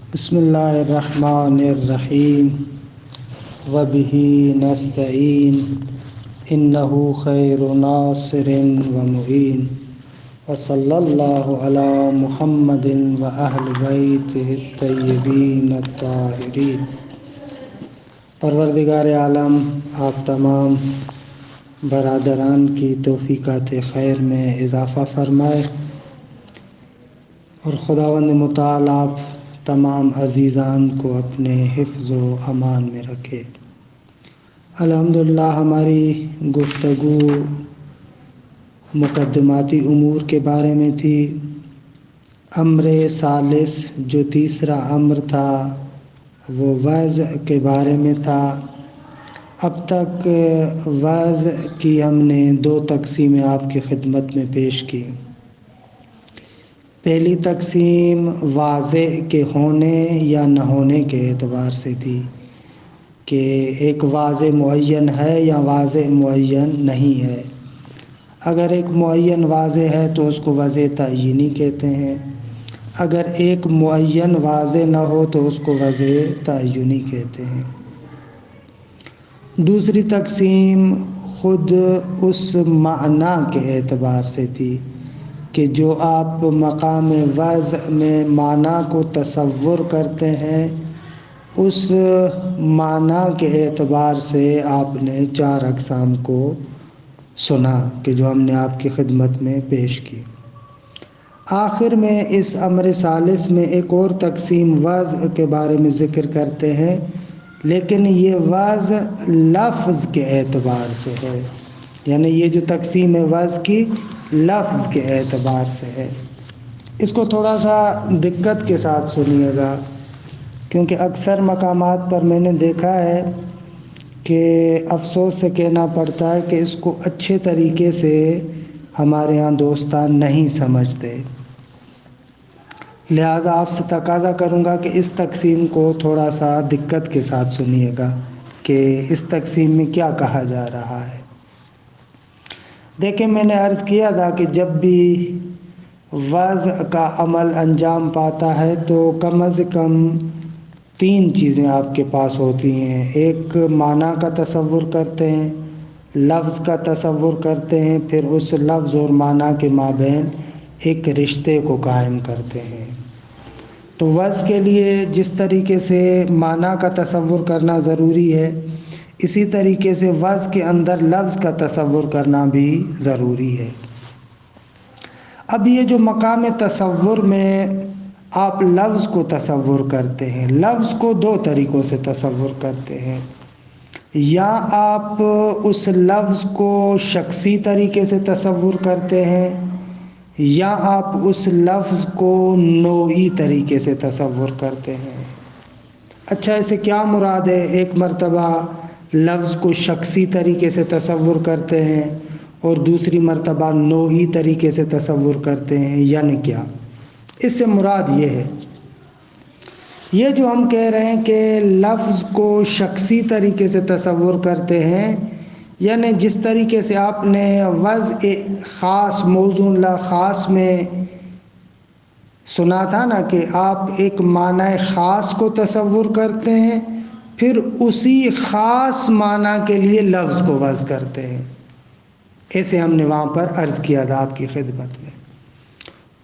بسم اللہ الرحمن الرحیم وبہ نستعین انہ خیر ناصر ومعین وصلی اللہ علی محمد واہل بیتہ الطیبین الطاہرین۔ پروردگار عالم آپ تمام برادران کی توفیقات خیر میں اضافہ فرمائے اور خداوند متعال آپ تمام عزیزان کو اپنے حفظ و امان میں رکھے۔ الحمدللہ ہماری گفتگو مقدماتی امور کے بارے میں تھی۔ امر ثالث جو تیسرا امر تھا وہ وعظ کے بارے میں تھا۔ اب تک وعظ کی ہم نے 2 تقسیمیں آپ کی خدمت میں پیش کی۔ پہلی تقسیم واضح کے ہونے یا نہ ہونے کے اعتبار سے تھی کہ ایک واضح معین ہے یا واضح معین نہیں ہے۔ اگر ایک معین واضح ہے تو اس کو واضح تعینی کہتے ہیں، اگر ایک معین واضح نہ ہو تو اس کو واضح تعینی کہتے ہیں۔ دوسری تقسیم خود اس معنی کے اعتبار سے تھی کہ جو آپ مقام وعظ میں معنی کو تصور کرتے ہیں اس معنی کے اعتبار سے آپ نے 4 اقسام کو سنا کہ جو ہم نے آپ کی خدمت میں پیش کی۔ آخر میں اس امر ثالث میں ایک اور تقسیم وعظ کے بارے میں ذکر کرتے ہیں، لیکن یہ وعظ لفظ کے اعتبار سے ہے، یعنی یہ جو تقسیم ہے وعظ کی لفظ کے اعتبار سے ہے۔ اس کو تھوڑا سا دقت کے ساتھ سنیے گا، کیونکہ اکثر مقامات پر میں نے دیکھا ہے کہ افسوس سے کہنا پڑتا ہے کہ اس کو اچھے طریقے سے ہمارے ہاں دوستان نہیں سمجھتے۔ لہٰذا آپ سے تقاضا کروں گا کہ اس تقسیم کو تھوڑا سا دقت کے ساتھ سنیے گا کہ اس تقسیم میں کیا کہا جا رہا ہے۔ دیکھیں، میں نے عرض کیا تھا کہ جب بھی وعظ کا عمل انجام پاتا ہے تو کم از کم 3 چیزیں آپ کے پاس ہوتی ہیں۔ ایک معنی کا تصور کرتے ہیں، لفظ کا تصور کرتے ہیں، پھر اس لفظ اور معنی کے مابین ایک رشتے کو قائم کرتے ہیں۔ تو وعظ کے لیے جس طریقے سے معنی کا تصور کرنا ضروری ہے، اسی طریقے سے وعظ کے اندر لفظ کا تصور کرنا بھی ضروری ہے۔ اب یہ جو مقام تصور میں آپ لفظ کو تصور کرتے ہیں، لفظ کو 2 طریقوں سے تصور کرتے ہیں۔ یا آپ اس لفظ کو شخصی طریقے سے تصور کرتے ہیں، یا آپ اس لفظ کو نوعی طریقے سے تصور کرتے ہیں۔ اچھا، اسے کیا مراد ہے؟ ایک مرتبہ لفظ کو شخصی طریقے سے تصور کرتے ہیں اور دوسری مرتبہ نوعی طریقے سے تصور کرتے ہیں، یعنی کیا؟ اس سے مراد یہ ہے، یہ جو ہم کہہ رہے ہیں کہ لفظ کو شخصی طریقے سے تصور کرتے ہیں، یعنی جس طریقے سے آپ نے وعظ خاص موضوع اللہ خاص میں سنا تھا نا کہ آپ ایک معنی خاص کو تصور کرتے ہیں، پھر اسی خاص معنی کے لیے لفظ کو وضع کرتے ہیں۔ ایسے ہم نے وہاں پر عرض کیا تھا آپ کی خدمت میں۔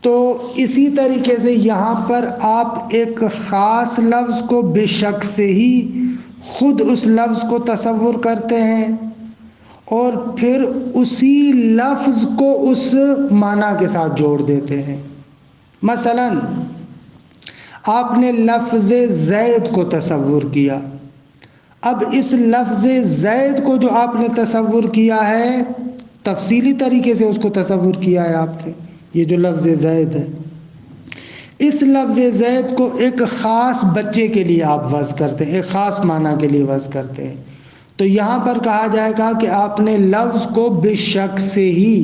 تو اسی طریقے سے یہاں پر آپ ایک خاص لفظ کو بے شک سے ہی خود اس لفظ کو تصور کرتے ہیں اور پھر اسی لفظ کو اس معنی کے ساتھ جوڑ دیتے ہیں۔ مثلا آپ نے لفظ زید کو تصور کیا، اب اس لفظ زید کو جو آپ نے تصور کیا ہے تفصیلی طریقے سے اس کو تصور کیا ہے آپ نے، یہ جو لفظ زید ہے، اس لفظ زید کو ایک خاص بچے کے لیے آپ وضع کرتے ہیں، ایک خاص معنی کے لیے وضع کرتے ہیں۔ تو یہاں پر کہا جائے گا کہ آپ نے لفظ کو بے شک سے ہی،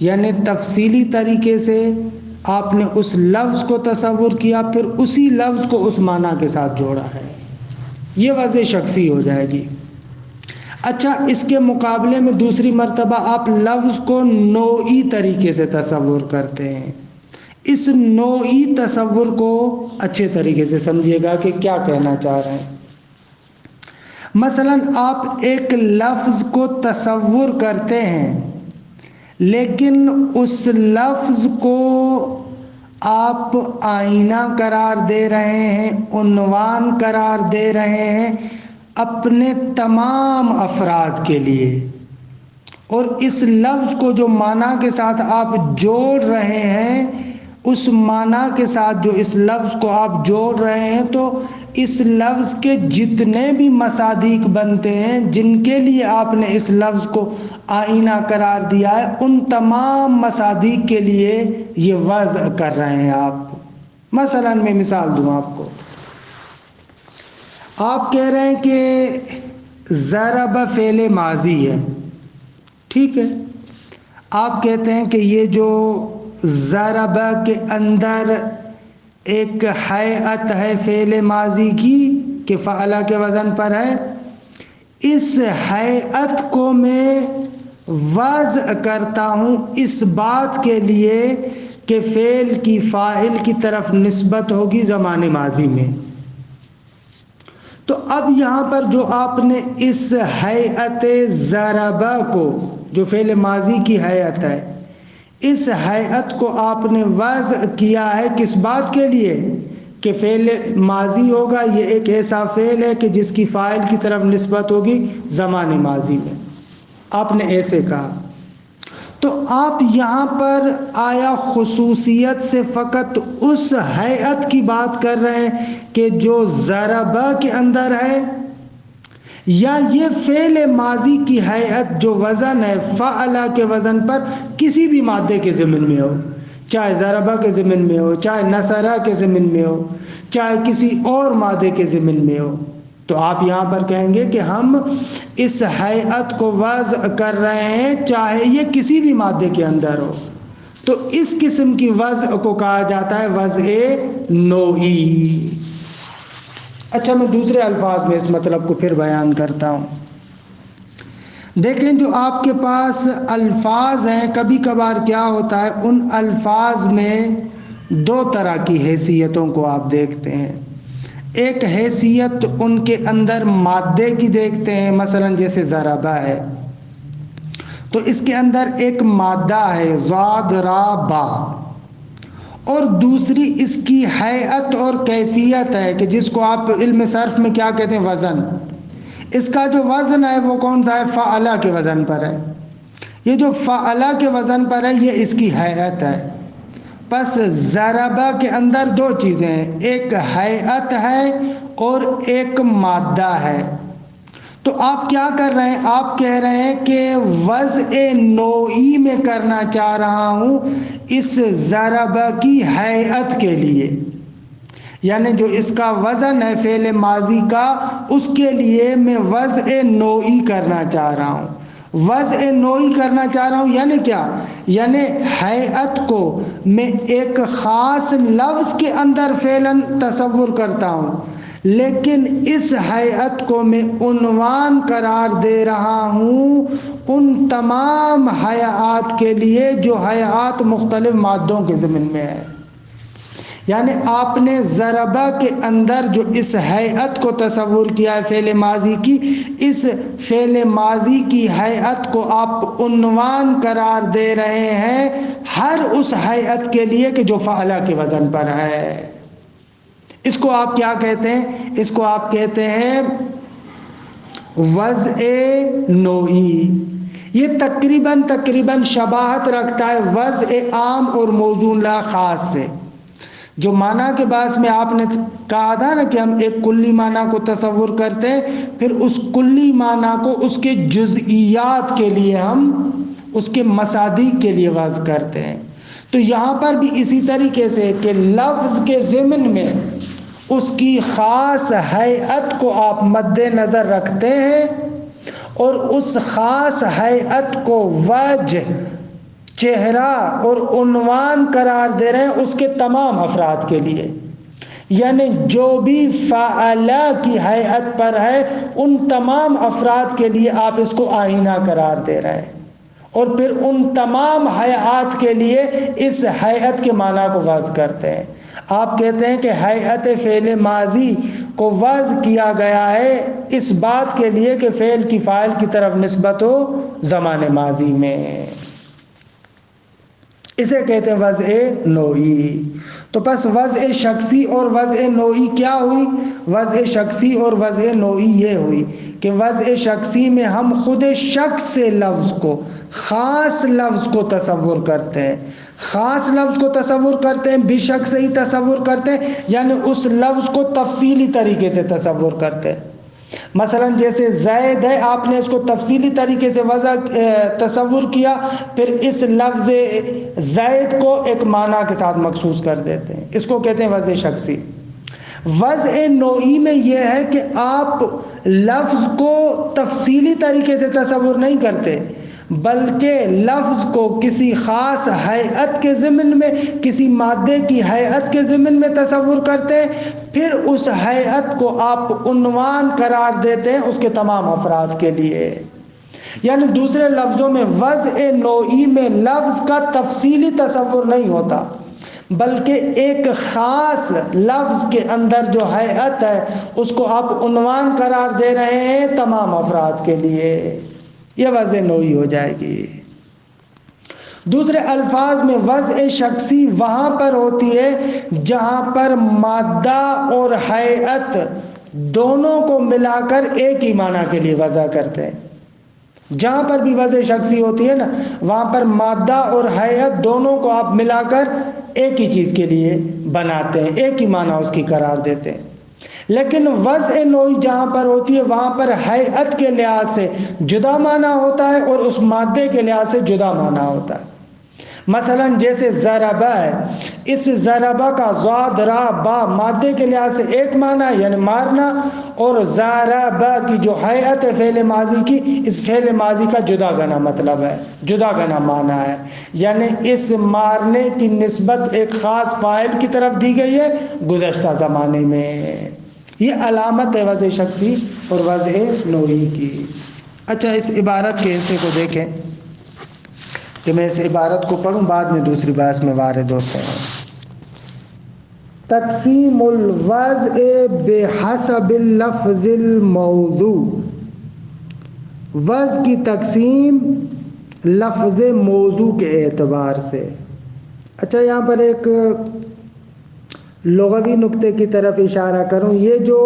یعنی تفصیلی طریقے سے آپ نے اس لفظ کو تصور کیا، پھر اسی لفظ کو اس معنی کے ساتھ جوڑا ہے، یہ وضع شخصی ہو جائے گی۔ اچھا، اس کے مقابلے میں دوسری مرتبہ آپ لفظ کو نوعی طریقے سے تصور کرتے ہیں، اس نوعی تصور کو اچھے طریقے سے سمجھیے گا کہ کیا کہنا چاہ رہے ہیں۔ مثلا آپ ایک لفظ کو تصور کرتے ہیں، لیکن اس لفظ کو آپ آئینہ قرار دے رہے ہیں، عنوان قرار دے رہے ہیں اپنے تمام افراد کے لیے، اور اس لفظ کو جو معنی کے ساتھ آپ جوڑ رہے ہیں، اس معنی کے ساتھ جو اس لفظ کو آپ جوڑ رہے ہیں، تو اس لفظ کے جتنے بھی مصادیق بنتے ہیں جن کے لیے آپ نے اس لفظ کو آئینہ قرار دیا ہے، ان تمام مصادیق کے لیے یہ وضع کر رہے ہیں آپ۔ مثلا میں مثال دوں آپ کو، آپ کہہ رہے ہیں کہ ضرب فعل ماضی ہے، ٹھیک ہے، آپ کہتے ہیں کہ یہ جو ضرب کے اندر ایک ہیئت ہے فعل ماضی کی کہ فعل کے وزن پر ہے، اس ہیئت کو میں وضع کرتا ہوں اس بات کے لیے کہ فعل کی فاعل کی طرف نسبت ہوگی زمان ماضی میں۔ تو اب یہاں پر جو آپ نے اس ہیئت ضربہ کو، جو فعل ماضی کی ہیئت ہے، اس ہیئت کو آپ نے وضع کیا ہے کس بات کے لیے کہ فعل ماضی ہوگا، یہ ایک ایسا فعل ہے کہ جس کی فاعل کی طرف نسبت ہوگی زمان ماضی میں، آپ نے ایسے کہا۔ تو آپ یہاں پر آیا خصوصیت سے فقط اس ہیئت کی بات کر رہے ہیں کہ جو ضربہ کے اندر ہے، یا یہ فعل ماضی کی ہیئت جو وزن ہے فعل کے وزن پر کسی بھی مادے کے ضمن میں ہو، چاہے ضربہ کے ضمن میں ہو، چاہے نصرہ کے ضمن میں ہو، چاہے کسی اور مادے کے ضمن میں ہو، تو آپ یہاں پر کہیں گے کہ ہم اس ہیئت کو وضع کر رہے ہیں چاہے یہ کسی بھی مادے کے اندر ہو۔ تو اس قسم کی وضع کو کہا جاتا ہے وضع نوعی۔ اچھا، میں دوسرے الفاظ میں اس مطلب کو پھر بیان کرتا ہوں۔ دیکھیں، جو آپ کے پاس الفاظ ہیں، کبھی کبھار کیا ہوتا ہے، ان الفاظ میں دو طرح کی حیثیتوں کو آپ دیکھتے ہیں۔ ایک حیثیت ان کے اندر مادے کی دیکھتے ہیں، مثلا جیسے ضربہ ہے تو اس کے اندر ایک مادہ ہے ضاد را با، اور دوسری اس کی ہیئت اور کیفیت ہے کہ جس کو آپ علم صرف میں کیا کہتے ہیں، وزن۔ اس کا جو وزن ہے وہ کون سا ہے، فعلہ کے وزن پر ہے۔ یہ جو فعلہ کے وزن پر ہے یہ اس کی ہیئت ہے۔ پس ضربہ کے اندر دو چیزیں ہیں، ایک ہیئت ہے اور ایک مادہ ہے۔ تو آپ کیا کر رہے ہیں، آپ کہہ رہے ہیں کہ وضع نوعی میں کرنا چاہ رہا ہوں اس ضربہ کی ہیئت کے لیے، یعنی جو اس کا وزن ہے فعل ماضی کا، اس کے لیے میں وضع نوعی کرنا چاہ رہا ہوں۔ وضع نوعی کرنا چاہ رہا ہوں یعنی کیا، یعنی ہیئت کو میں ایک خاص لفظ کے اندر فعلاً تصور کرتا ہوں، لیکن اس ہیئت کو میں عنوان قرار دے رہا ہوں ان تمام ہیئات کے لیے جو ہیئات مختلف مادوں کے ضمن میں ہے۔ یعنی آپ نے ضربہ کے اندر جو اس ہیئت کو تصور کیا ہے فعل ماضی کی، اس فعل ماضی کی ہیئت کو آپ عنوان قرار دے رہے ہیں ہر اس ہیئت کے لیے کہ جو فعلہ کے وزن پر ہے۔ اس کو آپ کیا کہتے ہیں، اس کو آپ کہتے ہیں وضع نوعی۔ یہ تقریباً شباہت رکھتا ہے وضع عام اور موضوع لا خاص سے۔ جو معنی کے باعث میں آپ نے کہا تھا نا کہ ہم ایک کلی معنی کو تصور کرتے ہیں، پھر اس کلی معنی کو اس کے جزئیات کے لیے ہم اس کے مصادیق کے لیے وضع کرتے ہیں۔ تو یہاں پر بھی اسی طریقے سے کہ لفظ کے ضمن میں اس کی خاص ہیئت کو آپ مد نظر رکھتے ہیں اور اس خاص ہیئت کو وجہ، چہرہ اور عنوان قرار دے رہے ہیں اس کے تمام افراد کے لیے، یعنی جو بھی فعلہ کی ہیئت پر ہے ان تمام افراد کے لیے آپ اس کو آئینہ قرار دے رہے ہیں، اور پھر ان تمام ہیئات کے لیے اس ہیئت کے معنی کو وضع کرتے ہیں۔ آپ کہتے ہیں کہ ہیئت فعل ماضی کو وضع کیا گیا ہے اس بات کے لیے کہ فعل کی فاعل کی طرف نسبت ہو زمان ماضی میں، اسے کہتے ہیں وضع نوعی۔ تو پس وضع شخصی اور وضع نوعی کیا ہوئی؟ وضع شخصی اور وضع نوعی یہ ہوئی کہ وضع شخصی میں ہم خود شخص سے لفظ کو، خاص لفظ کو تصور کرتے ہیں، خاص لفظ کو تصور کرتے ہیں، بھی شخص سے ہی تصور کرتے ہیں، یعنی اس لفظ کو تفصیلی طریقے سے تصور کرتے ہیں۔ مثلا جیسے زید ہے، آپ نے اس کو تفصیلی طریقے سے تصور کیا، پھر اس لفظ زید کو ایک معنی کے ساتھ مخصوص کر دیتے ہیں، اس کو کہتے ہیں وضع شخصی۔ وضع نوعی میں یہ ہے کہ آپ لفظ کو تفصیلی طریقے سے تصور نہیں کرتے، بلکہ لفظ کو کسی خاص ہیئت کے ضمن میں، کسی مادے کی ہیئت کے ضمن میں تصور کرتے ہیں، پھر اس ہیئت کو آپ عنوان قرار دیتے ہیں اس کے تمام افراد کے لیے۔ یعنی دوسرے لفظوں میں وضع نوعی میں لفظ کا تفصیلی تصور نہیں ہوتا، بلکہ ایک خاص لفظ کے اندر جو ہیئت ہے اس کو آپ عنوان قرار دے رہے ہیں تمام افراد کے لیے، یہ وضع نوعی ہو جائے گی۔ دوسرے الفاظ میں وضع شخصی وہاں پر ہوتی ہے جہاں پر مادہ اور ہیئت دونوں کو ملا کر ایک ہی معنی کے لیے وضع کرتے ہیں۔ جہاں پر بھی وضع شخصی ہوتی ہے نا، وہاں پر مادہ اور ہیئت دونوں کو آپ ملا کر ایک ہی چیز کے لیے بناتے ہیں، ایک ہی معنی اس کی قرار دیتے ہیں۔ لیکن وضع نوعی جہاں پر ہوتی ہے وہاں پر ہیئت کے لحاظ سے جدا معنی ہوتا ہے اور اس مادے کے لحاظ سے جدا معنی ہوتا ہے۔ مثلا جیسے ضربہ ہے، اس ضربہ کا ضاد را با مادے کے لحاظ سے ایک معنی ہے یعنی مارنا، اور ضربہ کی جو ہیئت ہے فعل ماضی کی، اس فعل ماضی کا جدا گنا مطلب ہے، جدا گنا معنی ہے، یعنی اس مارنے کی نسبت ایک خاص فاعل کی طرف دی گئی ہے گزشتہ زمانے میں۔ یہ علامت ہے وضع شخصی اور وضع نوعی کی۔ اچھا، اس عبارت کے حصے کو دیکھیں کہ میں اس عبارت کو پڑھوں، بعد میں دوسری بحث میں وارد ہوتے ہیں۔ تقسیم الوضع بحسب اللفظ الموضوع، وضع کی تقسیم لفظ موضوع کے اعتبار سے۔ اچھا، یہاں پر ایک لغوی نقطے کی طرف اشارہ کروں، یہ جو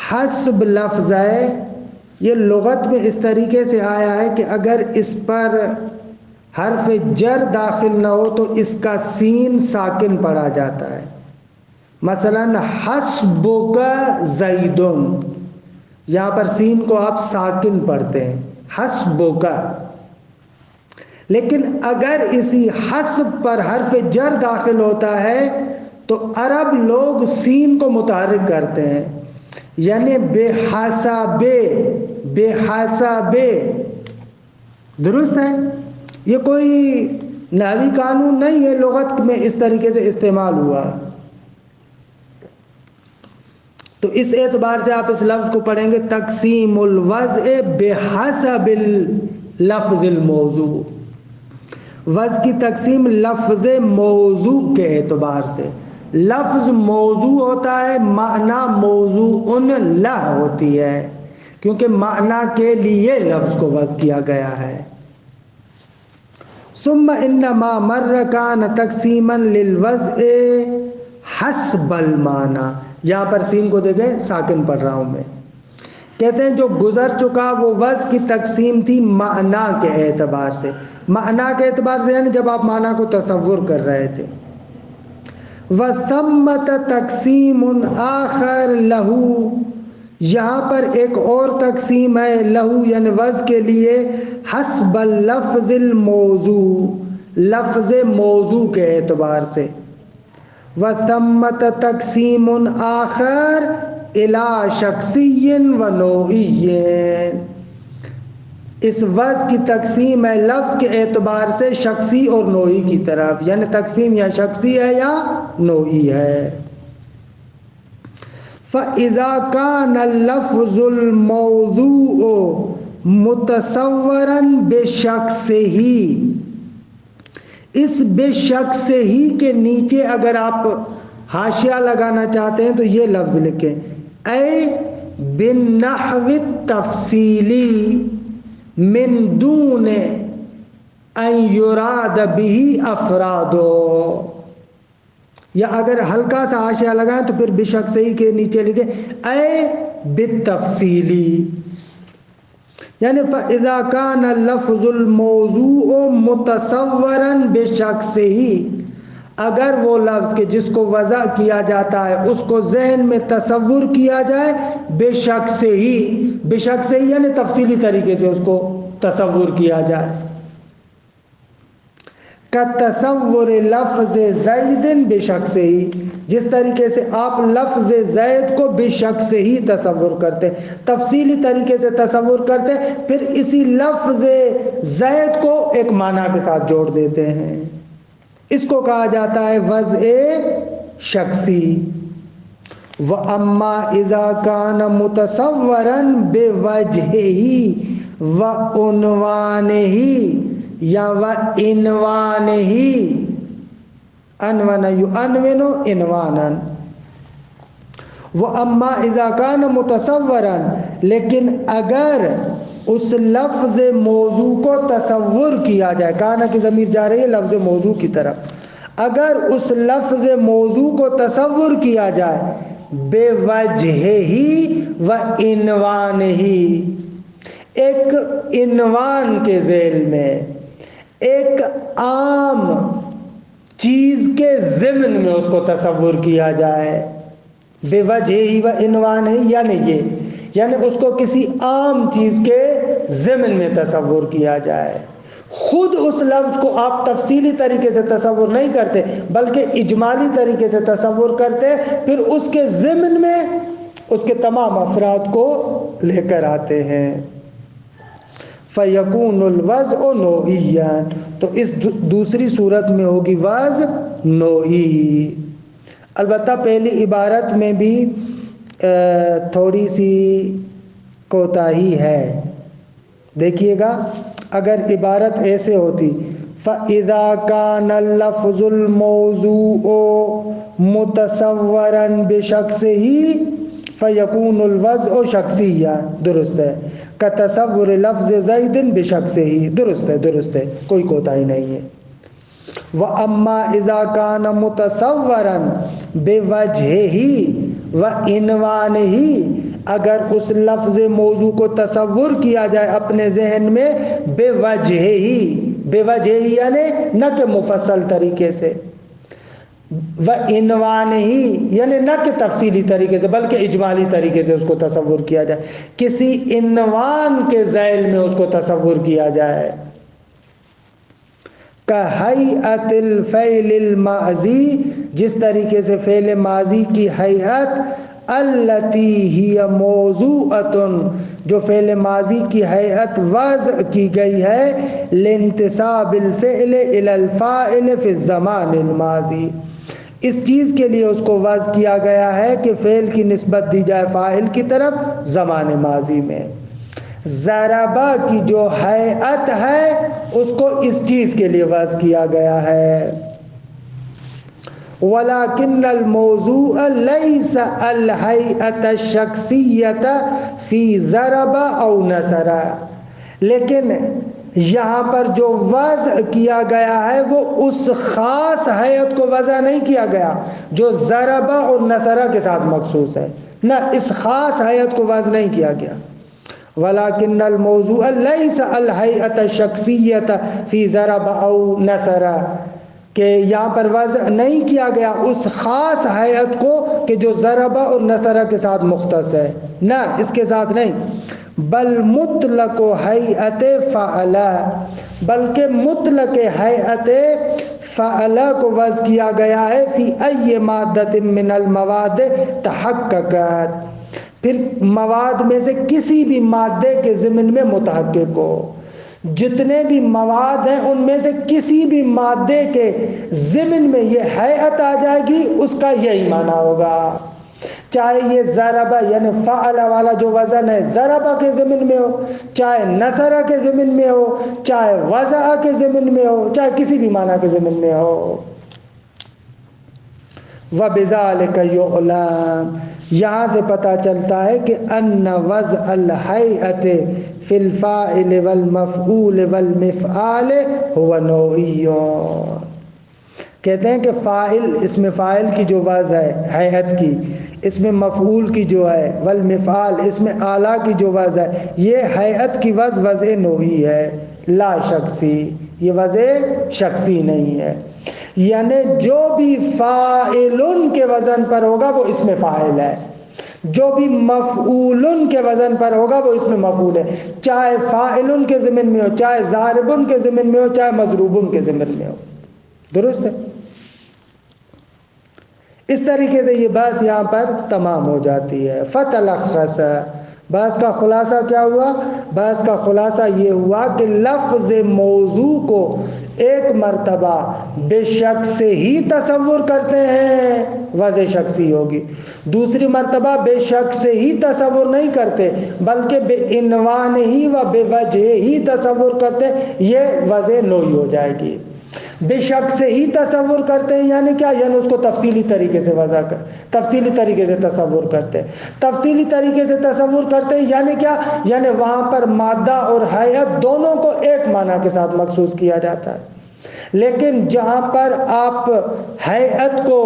حسب لفظ ہے یہ لغت میں اس طریقے سے آیا ہے کہ اگر اس پر حرف جر داخل نہ ہو تو اس کا سین ساکن پڑھا جاتا ہے۔ مثلا حسبک زیدن، یہاں پر سین کو آپ ساکن پڑھتے ہیں حسبک، لیکن اگر اسی حسب پر حرف جر داخل ہوتا ہے تو عرب لوگ سین کو متحرک کرتے ہیں، یعنی بے حسابے، بے حسابے، درست ہے؟ یہ کوئی نحوی قانون نہیں ہے، لغت میں اس طریقے سے استعمال ہوا۔ تو اس اعتبار سے آپ اس لفظ کو پڑھیں گے تقسیم الوضع بحسب اللفظ الموضوع، وضع کی تقسیم لفظ موضوع کے اعتبار سے۔ لفظ موضوع ہوتا ہے، معنی موضوع لہ ہوتی ہے، کیونکہ معنی کے لیے لفظ کو وضع کیا گیا ہے۔ ثم انما مر کان تقسیما للوضع حسب المعنی، یہاں پر سین کو دیکھیں ساکن پڑھ رہا ہوں میں، کہتے ہیں جو گزر چکا وہ وضع کی تقسیم تھی معنی کے اعتبار سے، معنی کے اعتبار سے یعنی جب آپ معنی کو تصور کر رہے تھے۔ وَثَمَّةَ تَقْسِيمٌ آخر لَهُ، یہاں پر ایک اور تقسیم ہے لہو یعنی وضع کے لیے، حسب اللفظ الموضوع، لفظ موضوع کے اعتبار سے۔ وَثَمَّةَ تَقْسِيمٌ آخر إِلَى شَخْصِيٍّ وَنَوْعِيٍّ، اس وضع کی تقسیم ہے لفظ کے اعتبار سے شخصی اور نوعی کی طرف، یعنی تقسیم یا شخصی ہے یا نوعی ہے۔ فَإِذَا كَانَ اللَّفْظُ الْمَوْضُوعُ متصورن بے شک سے ہی، اس بے شک سے ہی کے نیچے اگر آپ حاشیہ لگانا چاہتے ہیں تو یہ لفظ لکھیں، اے بالنحو التفصیلی من دون ان یراد به افرادو، یا اگر ہلکا سا حاشیہ لگائیں تو پھر بے شک سے ہی کے نیچے لکھیں اے بالتفصیلی، یعنی فَإِذَا كَانَ اللَّفْظُ الْمَوْضُوعُ مُتَصَوَّرًا بِشَخْصِهِ، اگر وہ لفظ کہ جس کو وضع کیا جاتا ہے اس کو ذہن میں تصور کیا جائے بے شک سے ہی، بے شک سے ہی یعنی تفصیلی طریقے سے اس کو تصور کیا جائے، کتصور لفظ زید بے شک سے ہی، جس طریقے سے آپ لفظ زید کو بے شک سے ہی تصور کرتے ہیں، تفصیلی طریقے سے تصور کرتے ہیں، پھر اسی لفظ زید کو ایک معنی کے ساتھ جوڑ دیتے ہیں، اس کو کہا جاتا ہے وضع شخصی۔ وَأَمَّا إِذَا كَانَ مُتَصَوَّرًا بِوَجْهِهِ وَعُنْوَانِهِ یا وَعِنْوَانِهِ، انون یؤنون عنوانا، وَأَمَّا إِذَا كَانَ مُتَصَوَّرًا، لیکن اگر اس لفظ موضوع کو تصور کیا جائے، کانا کی ضمیر جا رہی ہے لفظ موضوع کی طرف، اگر اس لفظ موضوع کو تصور کیا جائے بے وجہ ہی و عنوان ہی، ایک عنوان کے ذیل میں، ایک عام چیز کے ضمن میں اس کو تصور کیا جائے، بے وجہ ہی و عنوان ہی یعنی اس کو کسی عام چیز کے ضمن میں تصور کیا جائے، خود اس لفظ کو آپ تفصیلی طریقے سے تصور نہیں کرتے بلکہ اجمالی طریقے سے تصور کرتے، پھر اس کے ضمن میں اس کے تمام افراد کو لے کر آتے ہیں، فَيَكُونُ الْوَضْعُ نَوْعِيًّا، تو اس دوسری صورت میں ہوگی وضع نوعی۔ البتہ پہلی عبارت میں بھی تھوڑی سی کوتاہی ہے، دیکھیے گا، اگر عبارت ایسے ہوتی فَإِذَا كَانَ اللَّفْظُ الْمَوْضُوعُ مُتَصَوَّرًا بِشَخْصِهِ فَيَكُونُ الْوَضْعُ شَخْصِيًّا، درست ہے، کتصور لفظ زید بشخصه، درست ہے، کوئی کوتاہی نہیں ہے۔ وَأَمَّا إِذَا كَانَ مُتَصَوَّرًا بِوَجْهِهِ وَعِنْوَانِهِ، اگر اس لفظ موضوع کو تصور کیا جائے اپنے ذہن میں بے وجہ ہی یعنی نہ کہ مفصل طریقے سے، وعنوان ہی یعنی نہ کہ تفصیلی طریقے سے بلکہ اجمالی طریقے سے اس کو تصور کیا جائے، کسی عنوان کے ذیل میں اس کو تصور کیا جائے، کہیئت الفعل الماضی، جس طریقے سے فعل ماضی کی ہیئت، التی ہی موضوعۃ، جو فعل ماضی کی ہیئت وضع کی گئی ہے، لانتساب الفعل الی الفاعل فی الزمان الماضی، اس چیز کے لیے اس کو وضع کیا گیا ہے کہ فعل کی نسبت دی جائے فاعل کی طرف زمان ماضی میں، ضربہ کی جو ہیئت ہے اس کو اس چیز کے لیے وضع کیا گیا ہے، وَلَكِنَّ الْمَوْضُوعَ لَيْسَ الْهَيْئَةَ الشَّخْصِيَّةَ فِي ضَرَبَ أَوْ نَصَرَ، لیکن یہاں پر جو وضع کیا گیا ہے وہ اس خاص ہیئت کو وضع نہیں کیا گیا جو ضربہ اور نصرہ کے ساتھ مخصوص ہے، نہ اس خاص ہیئت کو وضع نہیں کیا گیا، وَلَكِنَّ الْمَوْضُوعَ لَيْسَ الْهَيْئَةَ الشَّخْصِيَّةَ فِي ضَرَبَ أَوْ نَصَرَ، کہ یہاں پر وضع نہیں کیا گیا اس خاص ہیئت کو کہ جو ضربہ اور نصرہ کے ساتھ مختص ہے، نہ اس کے ساتھ نہیں، بل مطلق ہیئت فعلا، بلکہ مطلق ہیئت فعلا کو وضع کیا گیا ہے، فی ای مادۃ من المواد تحققت، پھر مواد میں سے کسی بھی مادے کے ضمن میں متحقق ہو، جتنے بھی مواد ہیں ان میں سے کسی بھی مادے کے ضمن میں یہ ہیئت آ جائے گی، اس کا یہی معنی ہوگا، چاہے یہ ضربہ یعنی فعل والا جو وزن ہے ضربہ کے ضمن میں ہو، چاہے نصرہ کے ضمن میں ہو، چاہے وضع کے ضمن میں ہو، چاہے کسی بھی معنی کے ضمن میں ہو۔ وَبِذَلِكَ يُعْلَمُ، یہاں سے پتہ چلتا ہے کہ ان وضع الہیئۃ فی الفاعل والمفعول والمفعال هو نوعی۔ کہتے ہیں کہ فاعل، اس میں فاعل کی جو وضع ہے ہیئت کی، اس میں مفعول کی جو ہے والمفعال، اس میں اعلیٰ کی جو وضع ہے، یہ ہیئت کی وضع نوعی ہے، لا شخصی، یہ وضع شخصی نہیں ہے۔ یعنی جو بھی فاعلن کے وزن پر ہوگا وہ اس میں فاعل ہے، جو بھی مفعولن کے وزن پر ہوگا وہ اس میں مفعول ہے، چاہے فاعلن کے ضمن میں ہو، چاہے ضاربن کے ضمن میں ہو، چاہے مضروبن کے ضمن میں ہو۔ درست ہے؟ اس طریقے سے یہ بحث یہاں پر تمام ہو جاتی ہے۔ فتلخص، بحث کا خلاصہ کیا ہوا؟ بحث کا خلاصہ یہ ہوا کہ لفظ موضوع کو ایک مرتبہ بے شک سے ہی تصور کرتے ہیں، وضع شخصی ہوگی، دوسری مرتبہ بے شک سے ہی تصور نہیں کرتے بلکہ بے عنوان ہی و بے وجہ ہی تصور کرتے، یہ وضع نوعی ہو جائے گی۔ بے شک سے ہی تصور کرتے ہیں یعنی کیا؟ یعنی اس کو تفصیلی طریقے سے تفصیلی طریقے سے تصور کرتے ہیں۔ تفصیلی طریقے سے تصور کرتے ہیں یعنی کیا؟ یعنی وہاں پر مادہ اور ہیئت دونوں کو ایک معنی کے ساتھ مخصوص کیا جاتا ہے، لیکن جہاں پر آپ ہیئت کو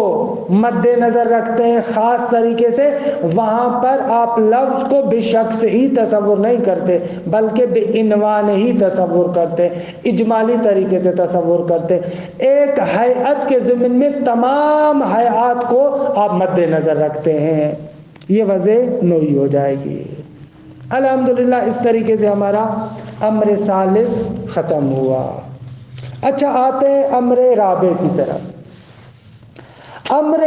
مد نظر رکھتے ہیں خاص طریقے سے، وہاں پر آپ لفظ کو بے شک سے ہی تصور نہیں کرتے بلکہ بے عنوان ہی تصور کرتے، اجمالی طریقے سے تصور کرتے۔ ایک ہیئت کے ضمن میں تمام ہیئات کو آپ مد نظر رکھتے ہیں، یہ وضع نوعی ہو جائے گی۔ الحمدللہ اس طریقے سے ہمارا امر ثالث ختم ہوا۔ اچھا، آتے ہیں امر رابع کی طرف۔ امر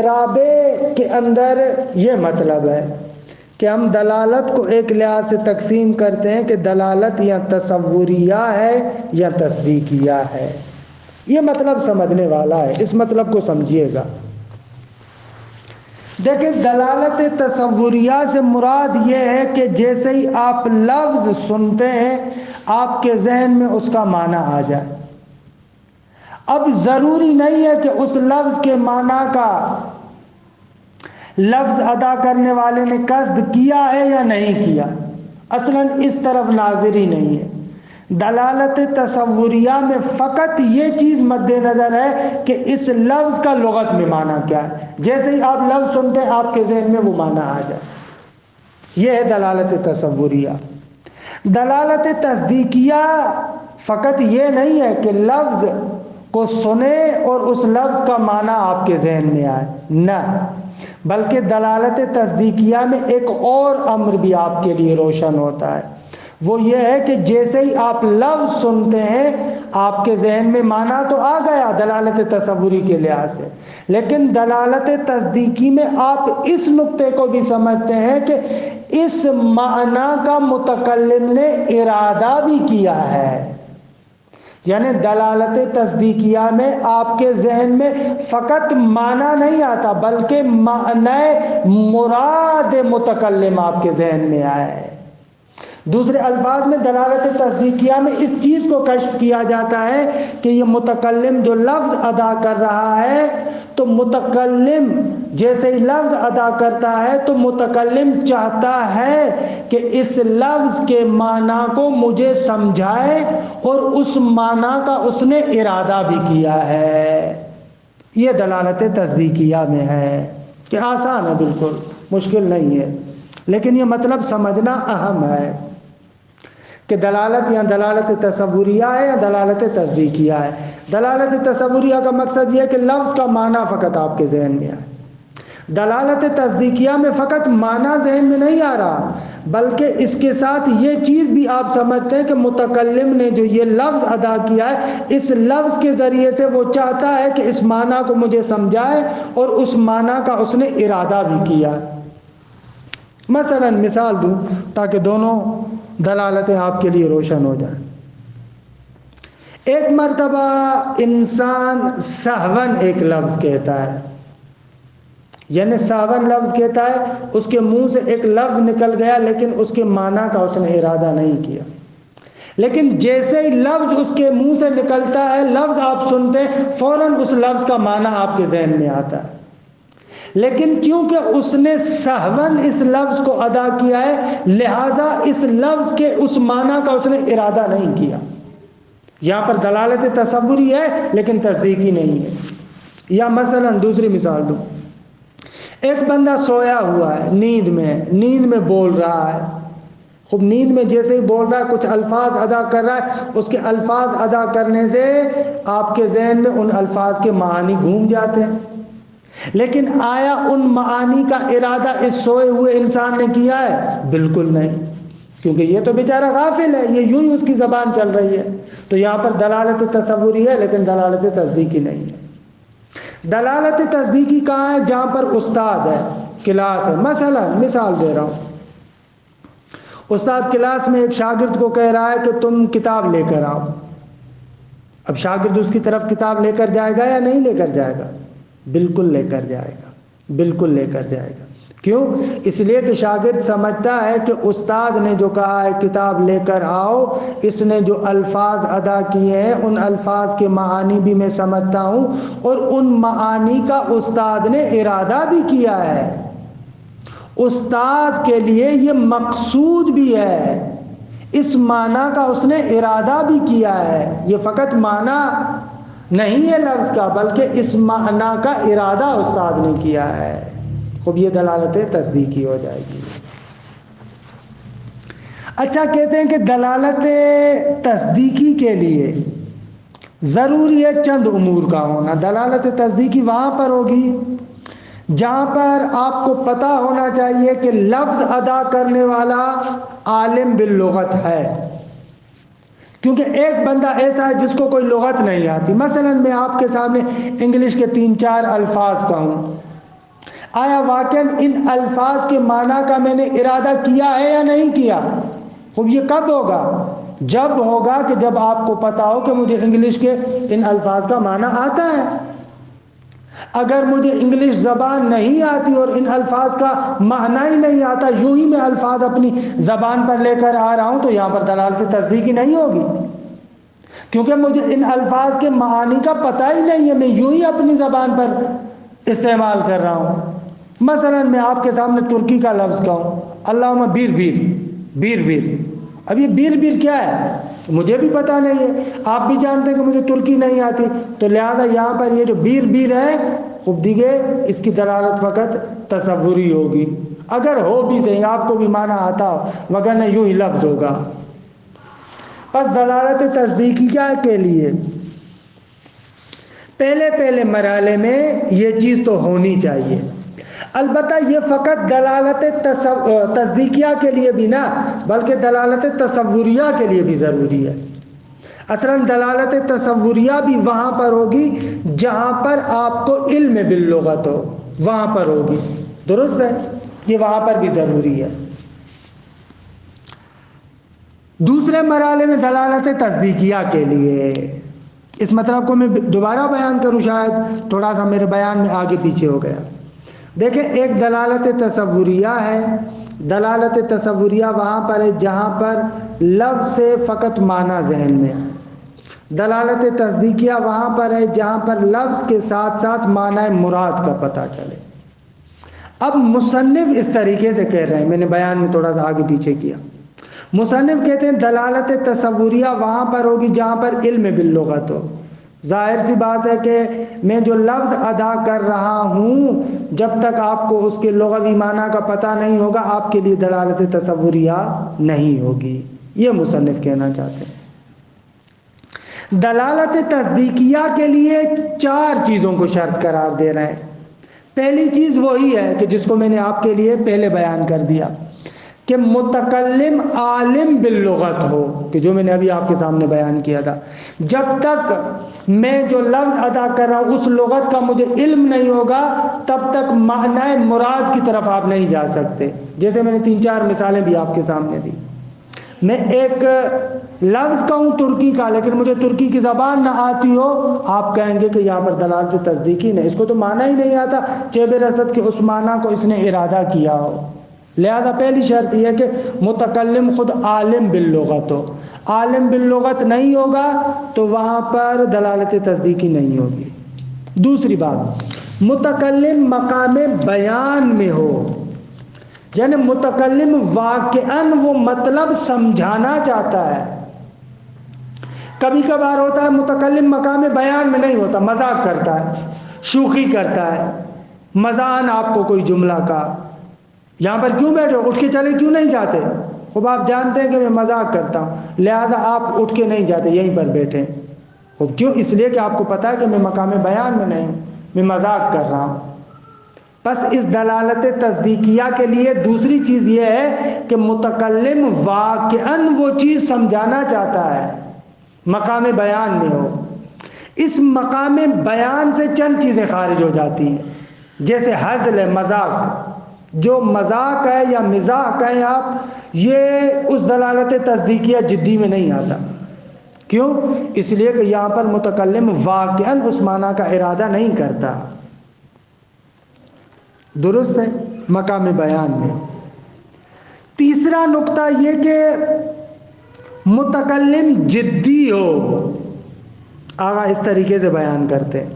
رابع کے اندر یہ مطلب ہے کہ ہم دلالت کو ایک لحاظ سے تقسیم کرتے ہیں کہ دلالت یا تصوریہ ہے یا تصدیقیہ ہے۔ یہ مطلب سمجھنے والا ہے، اس مطلب کو سمجھیے گا۔ دیکھیں، دلالت تصوریہ سے مراد یہ ہے کہ جیسے ہی آپ لفظ سنتے ہیں آپ کے ذہن میں اس کا معنی آ جائے۔ اب ضروری نہیں ہے کہ اس لفظ کے معنی کا لفظ ادا کرنے والے نے قصد کیا ہے یا نہیں کیا، اصلاً اس طرف ناظر ہی نہیں ہے۔ دلالت تصوریہ میں فقط یہ چیز مد نظر ہے کہ اس لفظ کا لغت میں معنی کیا ہے، جیسے ہی آپ لفظ سنتے ہیں آپ کے ذہن میں وہ معنی آ جائے، یہ ہے دلالت تصوریہ۔ دلالت تصدیقیہ فقط یہ نہیں ہے کہ لفظ کو سنے اور اس لفظ کا معنی آپ کے ذہن میں آئے، نہ، بلکہ دلالت تصدیقیہ میں ایک اور امر بھی آپ کے لیے روشن ہوتا ہے، وہ یہ ہے کہ جیسے ہی آپ لفظ سنتے ہیں آپ کے ذہن میں معنی تو آ گیا دلالت تصوری کے لحاظ سے، لیکن دلالت تصدیقی میں آپ اس نقطے کو بھی سمجھتے ہیں کہ اس معنی کا متکلم نے ارادہ بھی کیا ہے۔ یعنی دلالت تصدیقیہ میں آپ کے ذہن میں فقط معنی نہیں آتا بلکہ معنی مراد متکلم آپ کے ذہن میں آئے۔ دوسرے الفاظ میں دلالت تصدیقیہ میں اس چیز کو کشف کیا جاتا ہے کہ یہ متکلم جو لفظ ادا کر رہا ہے تو متکلم جیسے ہی لفظ ادا کرتا ہے تو متکلم چاہتا ہے کہ اس لفظ کے معنی کو مجھے سمجھائے اور اس معنی کا اس نے ارادہ بھی کیا ہے۔ یہ دلالت تصدیقیہ میں ہے کہ آسان ہے، بالکل مشکل نہیں ہے، لیکن یہ مطلب سمجھنا اہم ہے کہ دلالت یا دلالت تصوریہ ہے یا دلالت تصدیقیہ ہے۔ دلالت تصوریہ کا مقصد یہ ہے کہ لفظ کا معنی فقط آپ کے ذہن میں آئے۔ دلالت تصدیقیہ میں فقط معنی ذہن میں نہیں آ رہا بلکہ اس کے ساتھ یہ چیز بھی آپ سمجھتے ہیں کہ متکلم نے جو یہ لفظ ادا کیا ہے اس لفظ کے ذریعے سے وہ چاہتا ہے کہ اس معنی کو مجھے سمجھائے اور اس معنی کا اس نے ارادہ بھی کیا۔ مثلا مثال دوں تاکہ دونوں دلالتیں آپ کے لیے روشن ہو جائیں۔ ایک مرتبہ انسان سہون ایک لفظ کہتا ہے، یعنی سہون لفظ کہتا ہے اس کے منہ سے ایک لفظ نکل گیا لیکن اس کے معنی کا اس نے ارادہ نہیں کیا، لیکن جیسے ہی لفظ اس کے منہ سے نکلتا ہے، لفظ آپ سنتے ہیں، فوراً اس لفظ کا معنی آپ کے ذہن میں آتا ہے، لیکن کیونکہ اس نے سہون اس لفظ کو ادا کیا ہے، لہذا اس لفظ کے اس معنی کا اس نے ارادہ نہیں کیا۔ یہاں پر دلالت تصوری ہے لیکن تصدیقی نہیں ہے۔ یا مثلا دوسری مثال دوں، ایک بندہ سویا ہوا ہے، نیند میں بول رہا ہے، خوب نیند میں جیسے ہی بول رہا ہے کچھ الفاظ ادا کر رہا ہے، اس کے الفاظ ادا کرنے سے آپ کے ذہن میں ان الفاظ کے معانی گھوم جاتے ہیں، لیکن آیا ان معانی کا ارادہ اس سوئے ہوئے انسان نے کیا ہے؟ بالکل نہیں، کیونکہ یہ تو بیچارہ غافل ہے، یہ یوں ہی اس کی زبان چل رہی ہے۔ تو یہاں پر دلالت تصوری ہے لیکن دلالت تصدیقی نہیں ہے۔ دلالت تصدیقی کہاں ہے؟ جہاں پر استاد ہے، کلاس ہے۔ مثلا مثال دے رہا ہوں، استاد کلاس میں ایک شاگرد کو کہہ رہا ہے کہ تم کتاب لے کر آؤ۔ اب شاگرد اس کی طرف کتاب لے کر جائے گا یا نہیں لے کر جائے گا؟ بالکل لے کر جائے گا، بالکل لے کر جائے گا۔ کیوں؟ اس لیے کہ شاگرد سمجھتا ہے کہ استاد نے جو کہا ہے کتاب لے کر آؤ، اس نے جو الفاظ ادا کیے ہیں ان الفاظ کے معانی بھی میں سمجھتا ہوں، اور ان معانی کا استاد نے ارادہ بھی کیا ہے، استاد کے لیے یہ مقصود بھی ہے، اس معنی کا اس نے ارادہ بھی کیا ہے، یہ فقط معنی نہیں ہے لفظ کا، بلکہ اس معنی کا ارادہ استاد نے کیا ہے۔ خوب یہ دلالت تصدیقی ہو جائے گی۔ اچھا، کہتے ہیں کہ دلالت تصدیقی کے لیے ضروری ہے چند امور کا ہونا۔ دلالت تصدیقی وہاں پر ہوگی جہاں پر آپ کو پتہ ہونا چاہیے کہ لفظ ادا کرنے والا عالم باللغت ہے، کیونکہ ایک بندہ ایسا ہے جس کو کوئی لغت نہیں آتی۔ مثلا میں آپ کے سامنے انگلش کے 3-4 الفاظ کہوں، آیا واقعاً ان الفاظ کے معنی کا میں نے ارادہ کیا ہے یا نہیں کیا؟ خوب یہ کب ہوگا؟ جب ہوگا کہ جب آپ کو پتا ہو کہ مجھے انگلش کے ان الفاظ کا معنی آتا ہے۔ اگر مجھے انگلش زبان نہیں آتی اور ان الفاظ کا معنی ہی نہیں آتا، یوں ہی میں الفاظ اپنی زبان پر لے کر آ رہا ہوں، تو یہاں پر دلالت تصدیقی نہیں ہوگی، کیونکہ مجھے ان الفاظ کے معانی کا پتہ ہی نہیں ہے، میں یوں ہی اپنی زبان پر استعمال کر رہا ہوں۔ مثلا میں آپ کے سامنے ترکی کا لفظ کہوں، اللہم بیر بیر، بیر بیر، اب یہ بیر بیر کیا ہے؟ مجھے بھی پتہ نہیں ہے، آپ بھی جانتے ہیں کہ مجھے ترکی نہیں آتی، تو لہذا یہاں پر یہ جو بیر بیر ہے، خوب دیگے اس کی دلالت فقط تصوری ہوگی، اگر ہو بھی صحیح آپ کو بھی معنی آتا ہو، وگرنہ یوں ہی لفظ ہوگا۔ پس دلالت تصدیقیہ کے لیے پہلے مرحلے میں یہ چیز تو ہونی چاہیے۔ البتہ یہ فقط دلالت تصدیقیہ کے لیے بھی نہ، بلکہ دلالت تصوریہ کے لیے بھی ضروری ہے۔ اصلاً دلالت تصوریہ بھی وہاں پر ہوگی جہاں پر آپ کو علم باللغت ہو، وہاں پر ہوگی، درست ہے، یہ وہاں پر بھی ضروری ہے۔ دوسرے مرحلے میں دلالت تصدیقیہ کے لیے، اس مطلب کو میں دوبارہ بیان کروں، شاید تھوڑا سا میرے بیان میں آگے پیچھے ہو گیا۔ دیکھیں، ایک دلالت تصوریہ ہے، دلالت تصوریہ وہاں پر ہے جہاں پر لفظ سے فقط معنی ذہن میں ہے۔ دلالت تصدیقیہ وہاں پر ہے جہاں پر لفظ کے ساتھ ساتھ معنی مراد کا پتہ چلے۔ اب مصنف اس طریقے سے کہہ رہے ہیں، میں نے بیان میں تھوڑا سا آگے پیچھے کیا۔ مصنف کہتے ہیں دلالت تصوریہ وہاں پر ہوگی جہاں پر علم باللغت ہو۔ ظاہر سی بات ہے کہ میں جو لفظ ادا کر رہا ہوں، جب تک آپ کو اس کے لغوی معنی کا پتہ نہیں ہوگا، آپ کے لیے دلالت تصوریہ نہیں ہوگی، یہ مصنف کہنا چاہتے ہیں۔ دلالت تصدیقیہ کے لیے 4 چیزوں کو شرط قرار دے رہے ہیں۔ پہلی چیز وہی ہے کہ جس کو میں نے آپ کے لیے پہلے بیان کر دیا، کہ متکلم عالم باللغت ہو، کہ جو میں نے ابھی آپ کے سامنے بیان کیا تھا۔ جب تک میں جو لفظ ادا کر رہا ہوں اس لغت کا مجھے علم نہیں ہوگا، تب تک معنی مراد کی طرف آپ نہیں جا سکتے، جیسے میں نے 3-4 مثالیں بھی آپ کے سامنے دی۔ میں ایک لفظ کہوں ترکی کا لیکن مجھے ترکی کی زبان نہ آتی ہو، آپ کہیں گے کہ یہاں پر دلالت تصدیقی نہیں، اس کو تو معنی ہی نہیں آتا، چہ برست کے اس معنی کو اس نے ارادہ کیا ہو۔ لہذا پہلی شرط یہ ہے کہ متکلم خود عالم باللغت ہو، عالم باللغت نہیں ہوگا تو وہاں پر دلالت تصدیقی نہیں ہوگی۔ دوسری بات، متکلم مقام بیان میں ہو، یعنی متکلم واقعاً وہ مطلب سمجھانا چاہتا ہے۔ کبھی کبھار ہوتا ہے متکلم مقام بیان میں نہیں ہوتا، مذاق کرتا ہے، شوخی کرتا ہے، مزاحاً آپ کو کوئی جملہ کا، یہاں پر کیوں بیٹھے ہو، اٹھ کے چلے کیوں نہیں جاتے؟ خوب آپ جانتے ہیں کہ میں مذاق کرتا ہوں، لہذا آپ اٹھ کے نہیں جاتے، یہیں پر بیٹھے ہیں۔ خوب کیوں؟ اس لیے کہ آپ کو پتا ہے کہ میں مقام بیان میں نہیں ہوں، میں مذاق کر رہا ہوں۔ بس اس دلالت تصدیقیہ کے لیے دوسری چیز یہ ہے کہ متکلم واقعاً وہ چیز سمجھانا چاہتا ہے، مقام بیان میں ہو۔ اس مقام بیان سے چند چیزیں خارج ہو جاتی ہیں، جیسے ہزل ہے، مذاق، جو مذاق ہے یا مزاح کہیں آپ، یہ اس دلالت تصدیقیہ جدی میں نہیں آتا۔ کیوں؟ اس لیے کہ یہاں پر متکلم واقعاً اس معنی کا ارادہ نہیں کرتا۔ درست ہے؟ مقام بیان میں۔ تیسرا نقطہ یہ کہ متکلم جدی ہو، آگا اس طریقے سے بیان کرتے ہیں،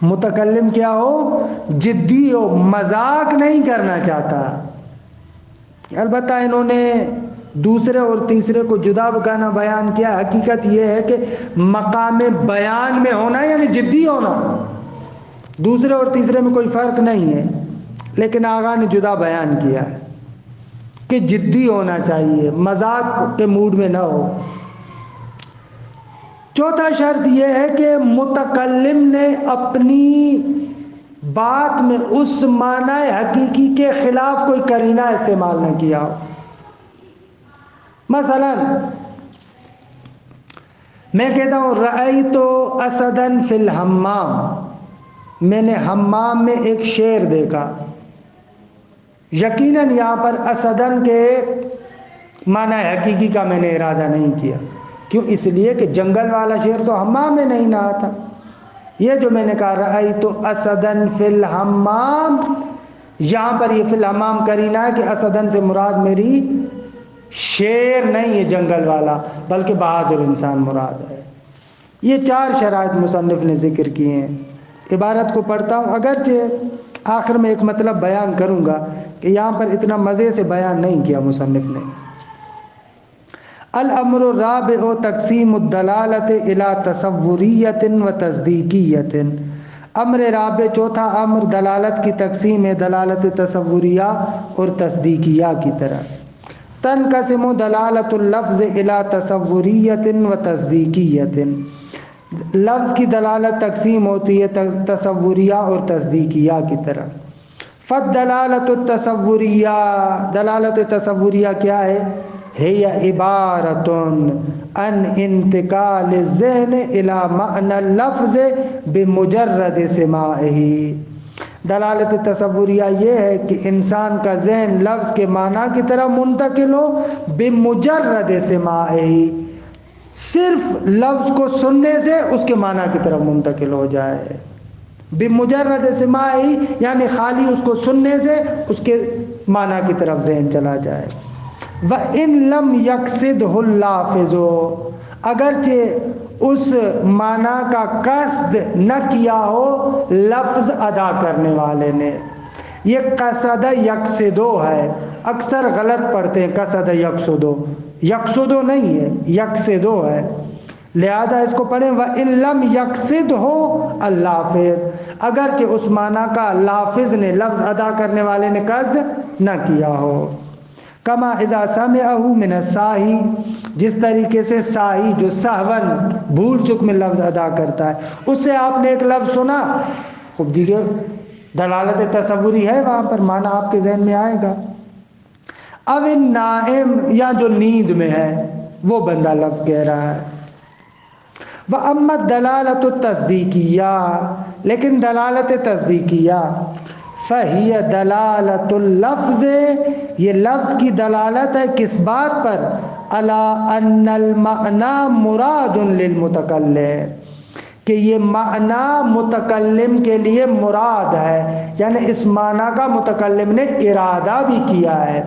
متکلم کیا ہو؟ جدی ہو، مذاق نہیں کرنا چاہتا۔ البتہ انہوں نے دوسرے اور تیسرے کو جدا بگانا بیان کیا، حقیقت یہ ہے کہ مقام بیان میں ہونا یعنی جدی ہونا، دوسرے اور تیسرے میں کوئی فرق نہیں ہے، لیکن آقا نے جدا بیان کیا ہے کہ جدی ہونا چاہیے، مذاق کے موڈ میں نہ ہو۔ چوتھا شرط یہ ہے کہ متکلم نے اپنی بات میں اس معنی حقیقی کے خلاف کوئی قرینہ استعمال نہ کیا ہو۔ مثلا میں کہتا ہوں رأیت اسدا فی الحمام، میں نے حمام میں ایک شیر دیکھا، یقیناً یہاں پر اسدن کے معنی حقیقی کا میں نے ارادہ نہیں کیا۔ کیوں؟ اس لیے کہ جنگل والا شیر تو حمام میں نہیں نہا تھا۔ یہ جو میں نے کہا رأیت اسدن فی الحمام، یہاں پر یہ فی الحمام قرینہ ہے کہ اسدن سے مراد میری شیر نہیں ہے جنگل والا، بلکہ بہادر انسان مراد ہے۔ یہ 4 شرائط مصنف نے ذکر کیے ہیں۔ عبارت کو پڑھتا ہوں، اگرچہ آخر میں ایک مطلب بیان کروں گا کہ یہاں پر اتنا مزے سے بیان نہیں کیا مصنف نے۔ الامر الرابع تقسیم الدلالت الی تصوریت و تصدیقیت، امر رابع چوتھا امر دلالت کی تقسیم ہے دلالت تصوریہ اور تصدیقیہ کی طرح۔ تنقسم دلالت اللفظ الی تصوریت و تصدیقیت، لفظ کی دلالت تقسیم ہوتی ہے تصوریہ اور تصدیقیہ کی طرح۔ فالدلالت التصوریہ، دلالت تصوریہ کیا ہے؟ ہے عبارت عن انتقال الذہن الی معنی اللفظ بمجرد سماعہ، دلالت تصوریہ یہ ہے کہ انسان کا ذہن لفظ کے معنی کی طرف منتقل ہو بمجرد سماعہ، صرف لفظ کو سننے سے اس کے معنی کی طرف منتقل ہو جائے، بمجرد سماعہ یعنی خالی اس کو سننے سے اس کے معنی کی طرف ذہن چلا جائے۔ وَإِن لَمْ يَقْصِدْهُ اللَّافِظُ، اگرچہ اس معنی کا قصد نہ کیا ہو لفظ ادا کرنے والے نے، یہ قصد یقصدو ہے، اکثر غلط پڑھتے ہیں قصد یقصدو، یقصدو نہیں ہے یقصدو ہے، لہذا اس کو پڑھیں وَإِن لَمْ يَقْصِدْهُ اللَّافِظ، اگرچہ اس معنی کا لافظ نے لفظ ادا کرنے والے نے قصد نہ کیا ہو۔ کما اذا سمعه من الساہی، جس طریقے سے ساہی جو سہون بھول چک میں لفظ ادا کرتا ہے، اس سے آپ نے ایک لفظ سنا، خوب دیکھیے دلالت تصوری ہے، وہاں پر معنی آپ کے ذہن میں آئے گا۔ اب النائم، یا جو نیند میں ہے وہ بندہ لفظ کہہ رہا ہے۔ وَأَمَّا الدَّلَالَةُ التَّصْدِيقِيَّةُ، لیکن دلالت تصدیقیہ فہی دلالت اللفظ، یہ لفظ کی دلالت ہے کس بات پر؟ الا ان المعنی مراد للمتکلم، کہ یہ معنی متکلم کے لیے مراد ہے، یعنی اس معنی کا متکلم نے ارادہ بھی کیا ہے۔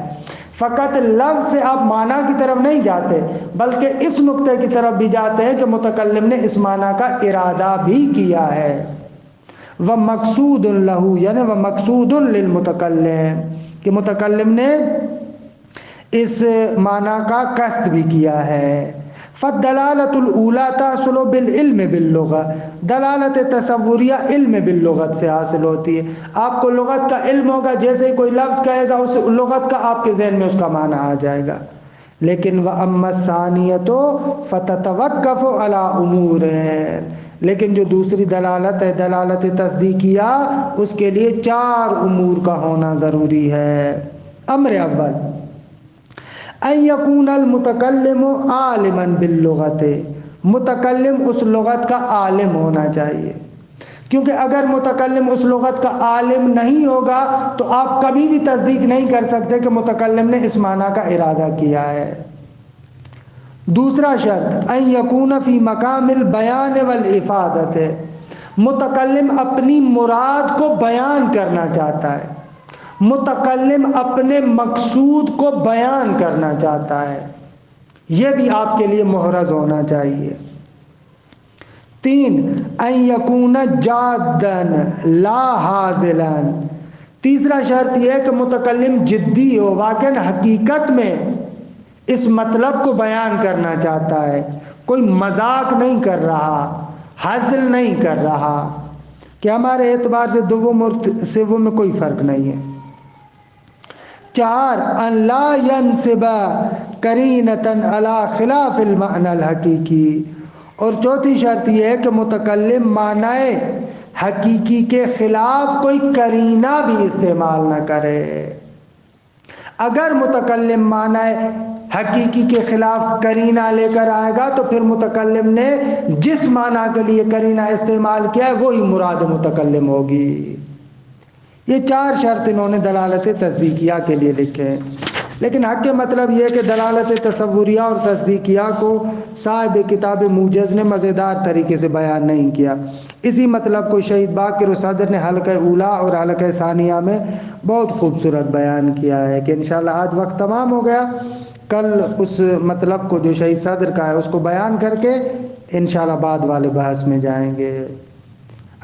فقط لفظ سے آپ معنی کی طرف نہیں جاتے بلکہ اس نقطے کی طرف بھی جاتے ہیں کہ متکلم نے اس معنی کا ارادہ بھی کیا ہے۔ وَمَقْصُودٌ لَهُ، یعنی وَمَقْصُودٌ لِلْمُتَكَلِّمِ، کہ متکلم نے اس معنی کا قصد بھی کیا ہے۔ فالدلالة الأولى تحصل بالعلم باللغة، دلالت تصوریہ علم باللغت سے حاصل ہوتی ہے۔ آپ کو لغت کا علم ہوگا، جیسے کوئی لفظ کہے گا اس لغت کا آپ کے ذہن میں اس کا معنی آ جائے گا۔ لیکن وَأَمَّا الثَّانِيَةُ فَتَتَوَقَّفُ عَلَى أُمُورٍ، لیکن جو دوسری دلالت ہے دلالت تصدیقیہ، اس کے لیے 4 امور کا ہونا ضروری ہے۔ امر اول ان یکون المتکلم عالما باللغت، متکلم اس لغت کا عالم ہونا چاہیے، کیونکہ اگر متکلم اس لغت کا عالم نہیں ہوگا تو آپ کبھی بھی تصدیق نہیں کر سکتے کہ متکلم نے اس معنی کا ارادہ کیا ہے۔ دوسرا شرط ان یکون فی مقام البیان والافادۃ، متکلم اپنی مراد کو بیان کرنا چاہتا ہے، متکلم اپنے مقصود کو بیان کرنا چاہتا ہے، یہ بھی آپ کے لیے محرز ہونا چاہیے۔ 3 ان یکون جادا لا ہازلا، تیسرا شرط یہ ہے کہ متکلم جدی ہو، واقعاً حقیقت میں اس مطلب کو بیان کرنا چاہتا ہے، کوئی مذاق نہیں کر رہا، حاصل نہیں کر رہا، کہ ہمارے اعتبار سے دوم اور سوم میں کوئی فرق نہیں ہے۔ 4 ان لا ينسب قرینۃ علی خلاف المعنی الحقیقی، اور چوتھی شرط یہ ہے کہ متکلم معنی حقیقی کے خلاف کوئی قرینہ بھی استعمال نہ کرے۔ اگر متکلم معنی حقیقی کے خلاف قرینہ لے کر آئے گا تو پھر متکلم نے جس معنی کے لیے قرینہ استعمال کیا ہے وہی مراد متکلم ہوگی۔ یہ 4 شرط انہوں نے دلالت تصدیقیہ کے لیے لکھے ہیں، لیکن حق کے مطلب یہ ہے کہ دلالت تصوریہ اور تصدیقیہ کو صاحب کتاب موجز نے مزیدار طریقے سے بیان نہیں کیا۔ اسی مطلب کو شہید باقر صدر نے حلقہ اولا اور حلقہ ثانیہ میں بہت خوبصورت بیان کیا ہے کہ انشاءاللہ آج وقت تمام ہو گیا، کل اس مطلب کو جو شہید صدر کا ہے اس کو بیان کر کے انشاءاللہ بعد والے بحث میں جائیں گے۔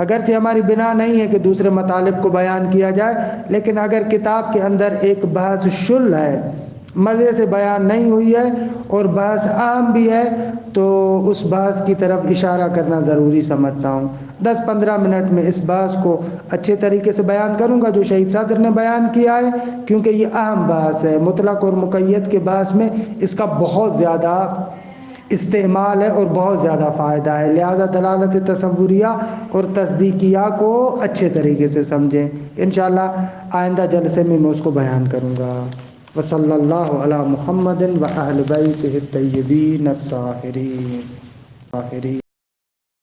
اگرچہ ہماری بنا نہیں ہے کہ دوسرے مطالب کو بیان کیا جائے، لیکن اگر کتاب کے اندر ایک بحث شل ہے، مزے سے بیان نہیں ہوئی ہے اور بحث اہم بھی ہے تو اس بحث کی طرف اشارہ کرنا ضروری سمجھتا ہوں۔ 10-15 منٹ میں اس بحث کو اچھے طریقے سے بیان کروں گا جو شہید صدر نے بیان کیا ہے، کیونکہ یہ اہم بحث ہے۔ مطلق اور مقید کے بحث میں اس کا بہت زیادہ استعمال ہے اور بہت زیادہ فائدہ ہے، لہذا دلالت تصوریہ اور تصدیقیہ کو اچھے طریقے سے سمجھیں۔ انشاءاللہ آئندہ جلسے میں اس کو بیان کروں گا۔ وصلی اللہ علی محمد و اہل بیتہ الطیبین الطاہرین۔